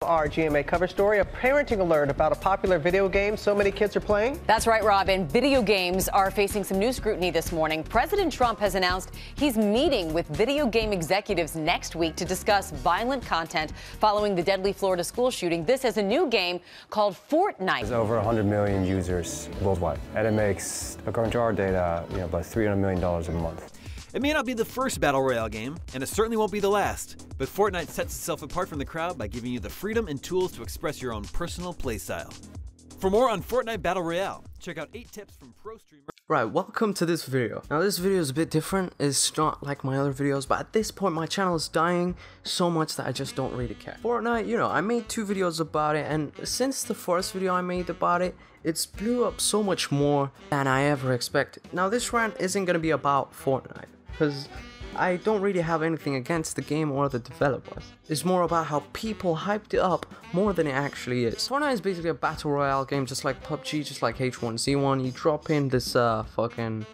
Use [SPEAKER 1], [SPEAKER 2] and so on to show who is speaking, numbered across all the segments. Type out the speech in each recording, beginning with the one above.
[SPEAKER 1] Our GMA cover story, a parenting alert about a popular video game so many kids are playing.
[SPEAKER 2] That's right, Robin. Video games are facing some new scrutiny this morning. President Trump has announced he's meeting with video game executives next week to discuss violent content following the deadly Florida school shooting. This is a new game called Fortnite.
[SPEAKER 3] There's over 100 million users worldwide, and it makes, according to our data, about $300 million a month.
[SPEAKER 4] It may not be the first Battle Royale game, and it certainly won't be the last, but Fortnite sets itself apart from the crowd by giving you the freedom and tools to express your own personal playstyle. For more on Fortnite Battle Royale, check out 8 tips from pro streamers.
[SPEAKER 5] Right, welcome to this video. Now this video is a bit different. It's not like my other videos, but at this point my channel is dying so much that I just don't really care. Fortnite, you know, I made 2 videos about it, and since the first video I made about it, it's blew up so much more than I ever expected. Now this rant isn't gonna be about Fortnite, because I don't really have anything against the game or the developers. It's more about how people hyped it up more than it actually is. Fortnite is basically a battle royale game, just like PUBG, just like H1Z1. You drop in this fucking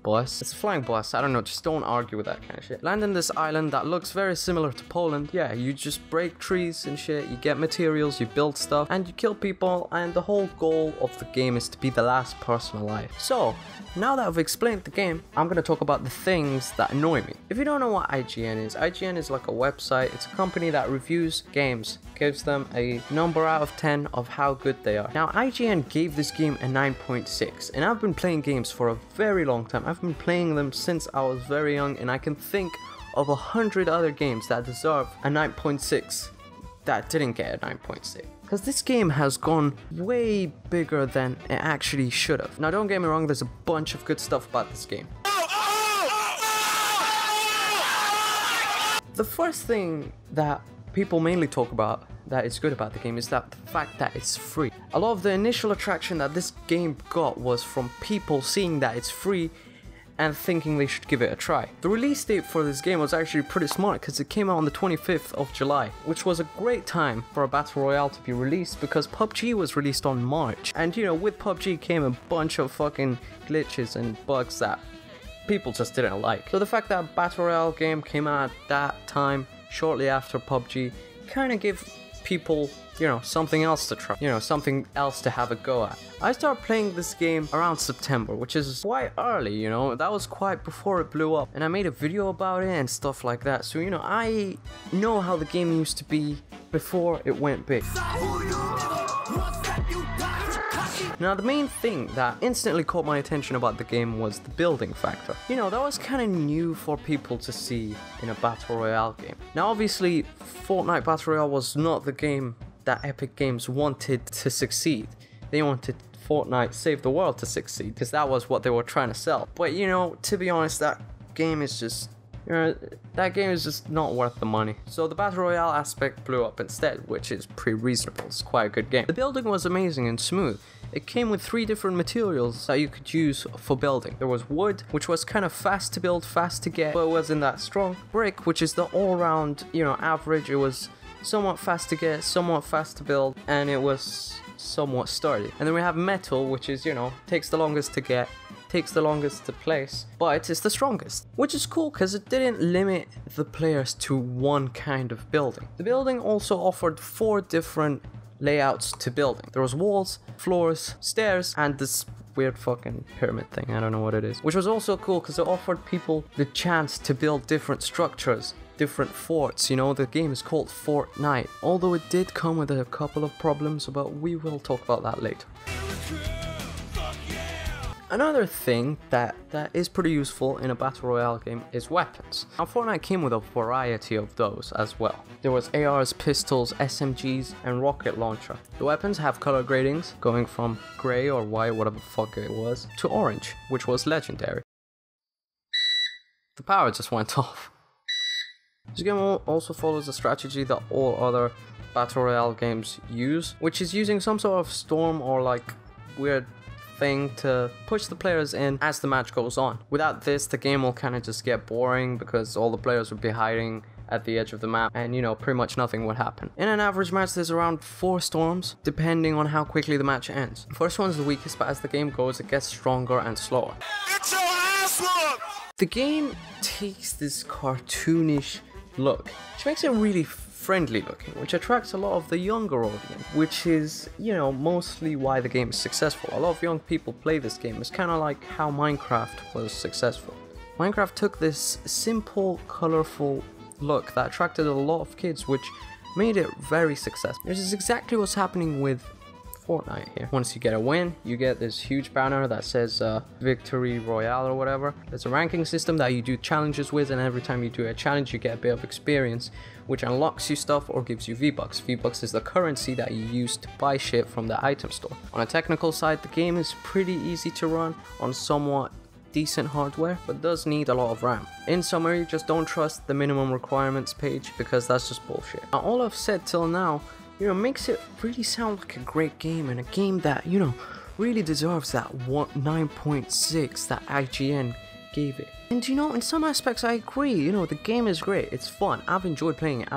[SPEAKER 5] bus. It's a flying bus, I don't know, just don't argue with that kind of shit. Land in this island that looks very similar to Poland. Yeah, you just break trees and shit, you get materials, you build stuff, and you kill people, and the whole goal of the game is to be the last person alive. So, now that I've explained the game, I'm gonna talk about the things that annoy me. If you don't know what IGN is like a website. It's a company that reviews games, gives them a number out of 10 of how good they are. Now, IGN gave this game a 9.6, and I've been playing games for a very long time. I've been playing them since I was very young, and I can think of 100 other games that deserve a 9.6 that didn't get a 9.6. Because this game has gone way bigger than it actually should have. Now don't get me wrong, there's a bunch of good stuff about this game. The first thing that people mainly talk about that is good about the game is that the fact that it's free. A lot of the initial attraction that this game got was from people seeing that it's free and thinking they should give it a try. The release date for this game was actually pretty smart because it came out on the 25th of July, which was a great time for a battle royale to be released because PUBG was released on March. And you know, with PUBG came a bunch of fucking glitches and bugs that people just didn't like. So the fact that a battle royale game came out at that time, shortly after PUBG, kind of gave people, you know, something else to try, you know, something else to have a go at. I started playing this game around September, which is quite early, you know, that was quite before it blew up, and I made a video about it and stuff like that, so you know, I know how the game used to be before it went big. Now the main thing that instantly caught my attention about the game was the building factor. You know, that was kind of new for people to see in a battle royale game. Now obviously Fortnite Battle Royale was not the game that Epic Games wanted to succeed. They wanted Fortnite Save the World to succeed because that was what they were trying to sell. But you know, to be honest, that game is just, you know, that game is just not worth the money. So the Battle Royale aspect blew up instead, which is pretty reasonable. It's quite a good game. The building was amazing and smooth. It came with 3 different materials that you could use for building. There was wood, which was kind of fast to build, fast to get, but it wasn't that strong. Brick, which is the all-round, you know, average. It was somewhat fast to get, somewhat fast to build, and it was somewhat sturdy. And then we have metal, which is, you know, takes the longest to get, takes the longest to place, but it's the strongest, which is cool because it didn't limit the players to one kind of building. The building also offered 4 different layouts to building. There was walls, floors, stairs, and this weird fucking pyramid thing, I don't know what it is, which was also cool because it offered people the chance to build different structures, different forts. You know, the game is called Fortnite, although it did come with a couple of problems, but we will talk about that later. Another thing that is pretty useful in a battle royale game is weapons. Now Fortnite came with a variety of those as well. There was ARs, pistols, SMGs, and rocket launcher. The weapons have color gradings going from grey or white, whatever the fuck it was, to orange, which was legendary. The power just went off. This game also follows a strategy that all other battle royale games use, which is using some sort of storm or like weird thing to push the players in as the match goes on. Without this, the game will kind of just get boring because all the players would be hiding at the edge of the map and, you know, pretty much nothing would happen. In an average match, there's around 4 storms depending on how quickly the match ends. The first one's the weakest, but as the game goes, it gets stronger and slower. It's your ass whooped! The game takes this cartoonish look, which makes it really friendly looking, which attracts a lot of the younger audience, which is, you know, mostly why the game is successful. A lot of young people play this game. It's kind of like how Minecraft was successful. Minecraft took this simple, colorful look that attracted a lot of kids, which made it very successful. This is exactly what's happening with Fortnite here. Once you get a win, you get this huge banner that says victory Royale or whatever. There's a ranking system that you do challenges with, and every time you do a challenge you get a bit of experience, which unlocks you stuff or gives you V-Bucks. V-Bucks is the currency that you use to buy shit from the item store. On a technical side, the game is pretty easy to run on somewhat decent hardware, but does need a lot of RAM. In summary, just don't trust the minimum requirements page, because that's just bullshit. Now, all I've said till now, you know, makes it really sound like a great game, and a game that, you know, really deserves that 9.6 that IGN gave it. And you know, in some aspects I agree, you know, the game is great, it's fun, I've enjoyed playing it,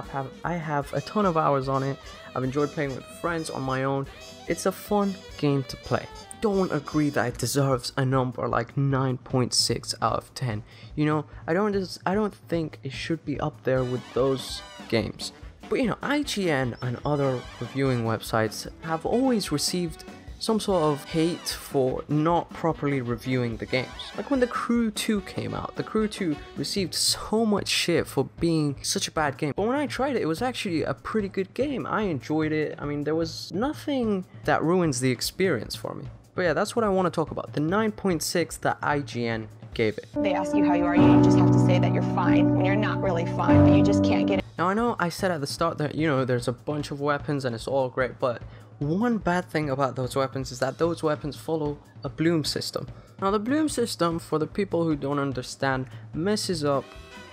[SPEAKER 5] I have a ton of hours on it, I've enjoyed playing with friends on my own. It's a fun game to play. Don't agree that it deserves a number like 9.6 out of 10. You know, I don't think it should be up there with those games. But you know, IGN and other reviewing websites have always received some sort of hate for not properly reviewing the games. Like when The Crew 2 came out, The Crew 2 received so much shit for being such a bad game. But when I tried it, it was actually a pretty good game. I enjoyed it. I mean, there was nothing that ruins the experience for me. But yeah, that's what I want to talk about. The 9.6 that IGN gave it.
[SPEAKER 6] They ask you how you are, you just have to say that you're fine when you're not really fine, but you just can't get it.
[SPEAKER 5] Now I know I said at the start that, you know, there's a bunch of weapons and it's all great, but one bad thing about those weapons is that those weapons follow a bloom system. Now the bloom system, for the people who don't understand, messes up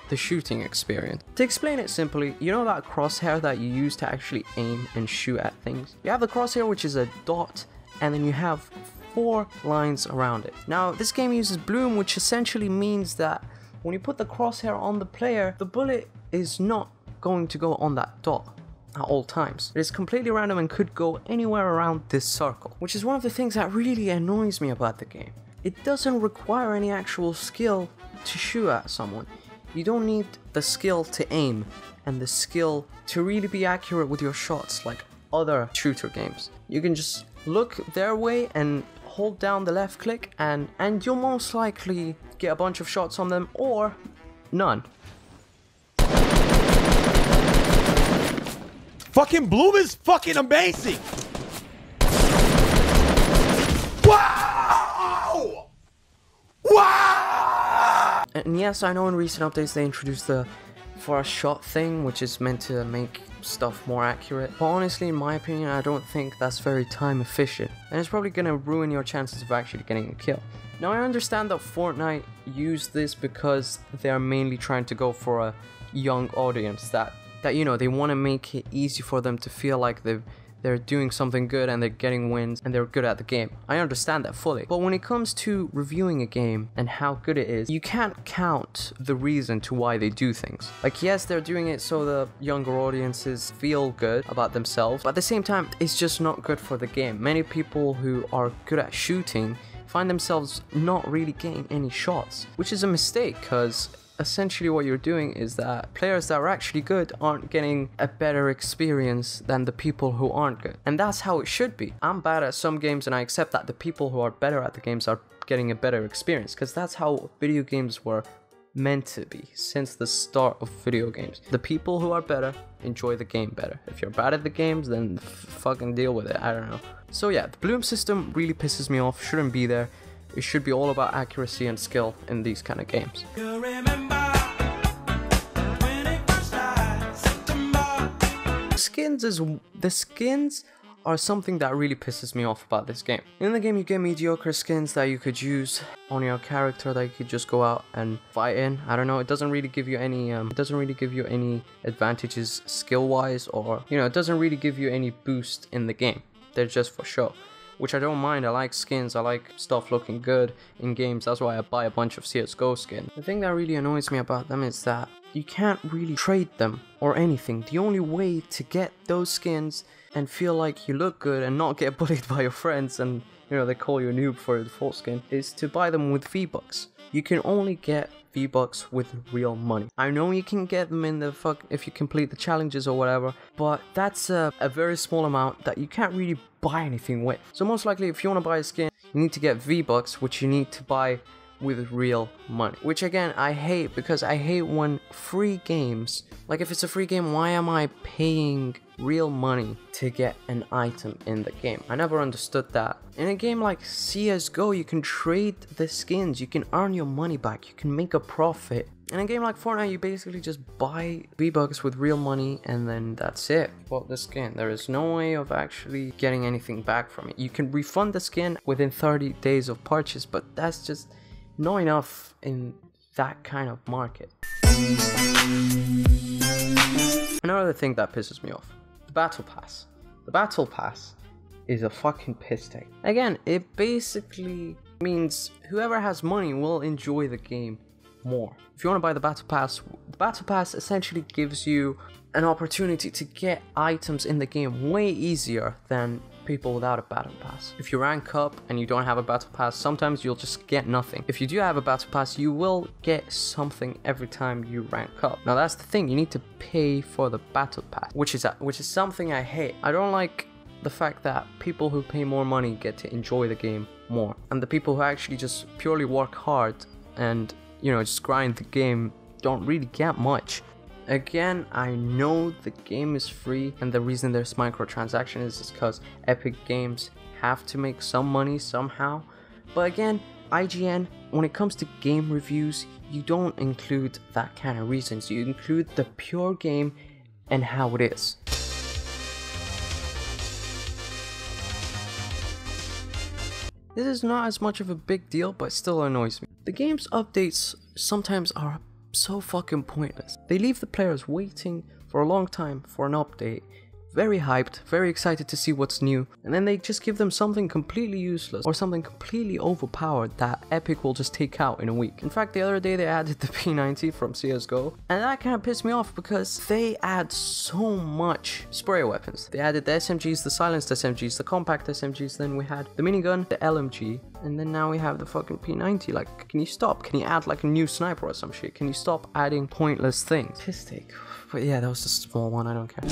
[SPEAKER 5] the shooting experience. To explain it simply, you know that crosshair that you use to actually aim and shoot at things? You have the crosshair, which is a dot, and then you have 4 lines around it. Now this game uses bloom, which essentially means that when you put the crosshair on the player, the bullet is not going to go on that dot at all times. It is completely random and could go anywhere around this circle, which is one of the things that really annoys me about the game. It doesn't require any actual skill to shoot at someone. You don't need the skill to aim and the skill to really be accurate with your shots like other shooter games. You can just look their way and hold down the left click and you'll most likely get a bunch of shots on them or none.
[SPEAKER 7] Fucking bloom is fucking amazing! Wow! Wow!
[SPEAKER 5] And yes, I know in recent updates they introduced the for a shot thing, which is meant to make stuff more accurate. But honestly, in my opinion, I don't think that's very time efficient. And it's probably gonna ruin your chances of actually getting a kill. Now I understand that Fortnite used this because they're mainly trying to go for a young audience that you know, they want to make it easy for them to feel like they're doing something good and they're getting wins and they're good at the game. I understand that fully. But when it comes to reviewing a game and how good it is, you can't count the reason to why they do things. Like, yes, they're doing it so the younger audiences feel good about themselves, but at the same time, it's just not good for the game. Many people who are good at shooting find themselves not really getting any shots, which is a mistake, because essentially what you're doing is that players that are actually good aren't getting a better experience than the people who aren't good. And that's how it should be. I'm bad at some games and I accept that the people who are better at the games are getting a better experience, because that's how video games were meant to be since the start of video games. The people who are better enjoy the game better. If you're bad at the games, then fucking deal with it. I don't know. So yeah, the bloom system really pisses me off. Shouldn't be there. It should be all about accuracy and skill in these kind of games. The skins are something that really pisses me off about this game. In the game you get mediocre skins that you could use on your character that you could just go out and fight in. I don't know, it doesn't really give you any advantages skill wise, or you know, it doesn't really give you any boost in the game. They're just for show, which I don't mind. I like skins, I like stuff looking good in games. That's why I buy a bunch of CSGO skins. The thing that really annoys me about them is that you can't really trade them or anything. The only way to get those skins and feel like you look good and not get bullied by your friends and, you know, they call you a noob for your default skin, is to buy them with V-Bucks. you can only get V-Bucks with real money. I know you can get them in the if you complete the challenges or whatever, but that's a very small amount that you can't really buy anything with. So most likely, if you want to buy a skin, you need to get V-Bucks, which you need to buy with real money, which again I hate, because I hate when free games, like if it's a free game, why am I paying real money to get an item in the game? I never understood that. In a game like CSGO, you can trade the skins, you can earn your money back, you can make a profit. In a game like Fortnite, you basically just buy V-Bucks with real money and then that's it. Bought the skin. There is no way of actually getting anything back from it. You can refund the skin within 30 days of purchase, but that's just not enough in that kind of market. Another thing that pisses me off, the battle pass. The battle pass is a fucking piss take. Again, it basically means whoever has money will enjoy the game more. If you want to buy the battle pass essentially gives you an opportunity to get items in the game way easier than people without a battle pass. If you rank up and you don't have a battle pass, sometimes you'll just get nothing. If you do have a battle pass, you will get something every time you rank up. Now that's the thing, you need to pay for the battle pass, which is something I hate. I don't like the fact that people who pay more money get to enjoy the game more, and the people who actually just purely work hard and, you know, just grind the game don't really get much. Again, I know the game is free, and the reason there's microtransactions is because Epic Games have to make some money somehow. But again, IGN, when it comes to game reviews, you don't include that kind of reasons. You include the pure game and how it is. This is not as much of a big deal, but still annoys me. The game's updates sometimes are so fucking pointless. They leave the players waiting for a long time for an update, very hyped, very excited to see what's new, and then they just give them something completely useless or something completely overpowered that Epic will just take out in a week. In fact, the other day they added the P90 from CSGO, and that kind of pissed me off because they add so much spray weapons. They added the SMGs, the silenced SMGs, the compact SMGs, then we had the minigun, the LMG, and then now we have the fucking P90. Like, can you stop? Can you add like a new sniper or some shit? Can you stop adding pointless things? Piss take. But yeah, that was a small one, I don't care.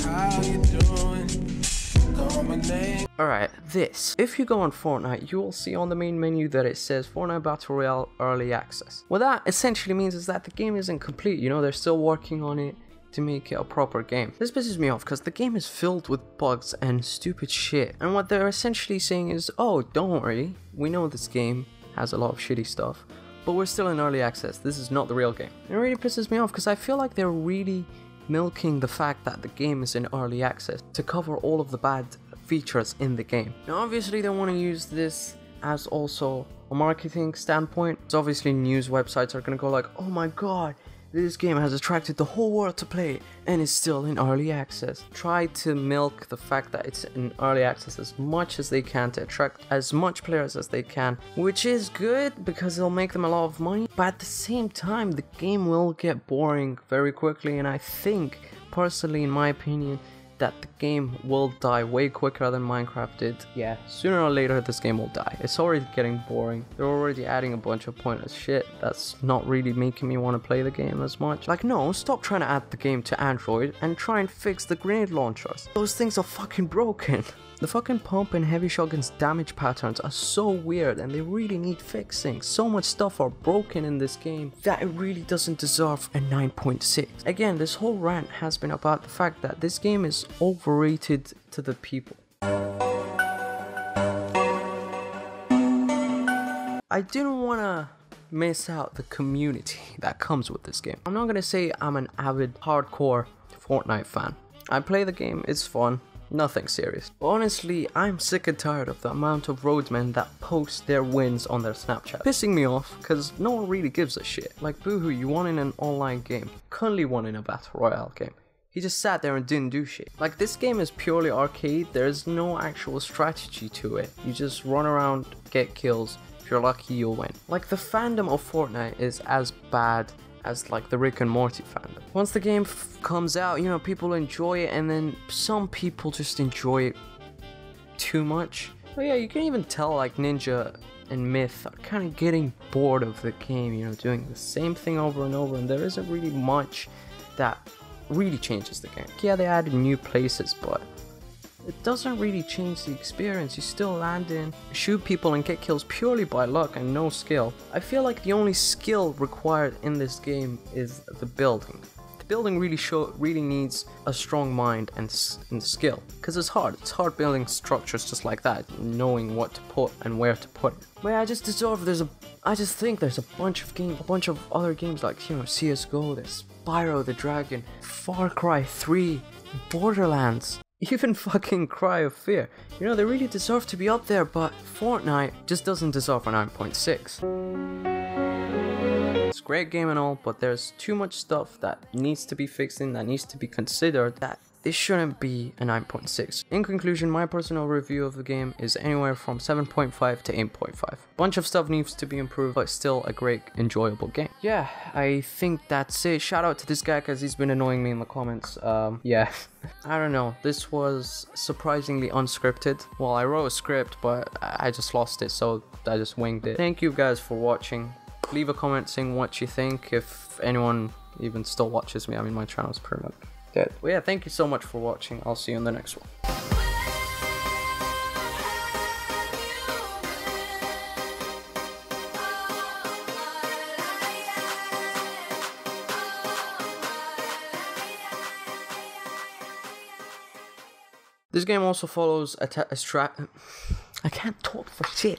[SPEAKER 5] Alright, this. If you go on Fortnite, you will see on the main menu that it says Fortnite Battle Royale Early Access. What that essentially means is that the game isn't complete, you know, they're still working on it to make it a proper game. This pisses me off because the game is filled with bugs and stupid shit. And what they're essentially saying is, oh, don't worry, we know this game has a lot of shitty stuff, but we're still in early access. This is not the real game. And it really pisses me off because I feel like they're really milking the fact that the game is in early access to cover all of the bad features in the game. Now obviously they want to use this as also a marketing standpoint. So obviously news websites are going to go like, oh my god, this game has attracted the whole world to play it and is still in early access. Try to milk the fact that it's in early access as much as they can to attract as much players as they can, which is good because it'll make them a lot of money, but at the same time the game will get boring very quickly, and I think, personally in my opinion, that the game will die way quicker than Minecraft did. Yeah, sooner or later this game will die. It's already getting boring. They're already adding a bunch of pointless shit that's not really making me want to play the game as much. Like, no, stop trying to add the game to Android and try and fix the grenade launchers. Those things are fucking broken. The fucking pump and heavy shotgun's damage patterns are so weird and they really need fixing. So much stuff are broken in this game that it really doesn't deserve a 9.6. Again, this whole rant has been about the fact that this game is overrated to the people. I didn't want to miss out the community that comes with this game. I'm not going to say I'm an avid hardcore Fortnite fan. I play the game, it's fun. Nothing serious. But honestly, I'm sick and tired of the amount of roadmen that post their wins on their Snapchat. Pissing me off because no one really gives a shit. Like, boohoo, you won in an online game. Currently won in a Battle Royale game. He just sat there and didn't do shit. Like, this game is purely arcade. There's no actual strategy to it. You just run around, get kills. If you're lucky, you'll win. Like, the fandom of Fortnite is as bad as like the Rick and Morty fandom. Once the game comes out, you know, people enjoy it, and then some people just enjoy it too much. Oh yeah, you can even tell like Ninja and Myth are kind of getting bored of the game, you know, doing the same thing over and over, and there isn't really much that really changes the game. Yeah, they added new places, but it doesn't really change the experience. You still land in, shoot people and get kills purely by luck and no skill. I feel like the only skill required in this game is the building. The building really needs a strong mind and skill, because it's hard building structures just like that, knowing what to put and where to put it. But I just think there's a bunch of other games like, you know, CS:GO, there's Spyro the Dragon, Far Cry 3, Borderlands, even fucking Cry of Fear. You know, they really deserve to be up there, but Fortnite just doesn't deserve a 9.6. It's a great game and all, but there's too much stuff that needs to be fixed in, that needs to be considered, that this shouldn't be a 9.6. In conclusion, my personal review of the game is anywhere from 7.5 to 8.5. Bunch of stuff needs to be improved, but still a great, enjoyable game. Yeah, I think that's it. Shout out to this guy because he's been annoying me in the comments. Yeah, I don't know. This was surprisingly unscripted. Well, I wrote a script, but I just lost it, so I just winged it. Thank you guys for watching. Leave a comment saying what you think, if anyone even still watches me. I mean, my channel's pretty much dead. Well, yeah, thank you so much for watching. I'll see you in the next one. This game also follows a strat. I can't talk for shit.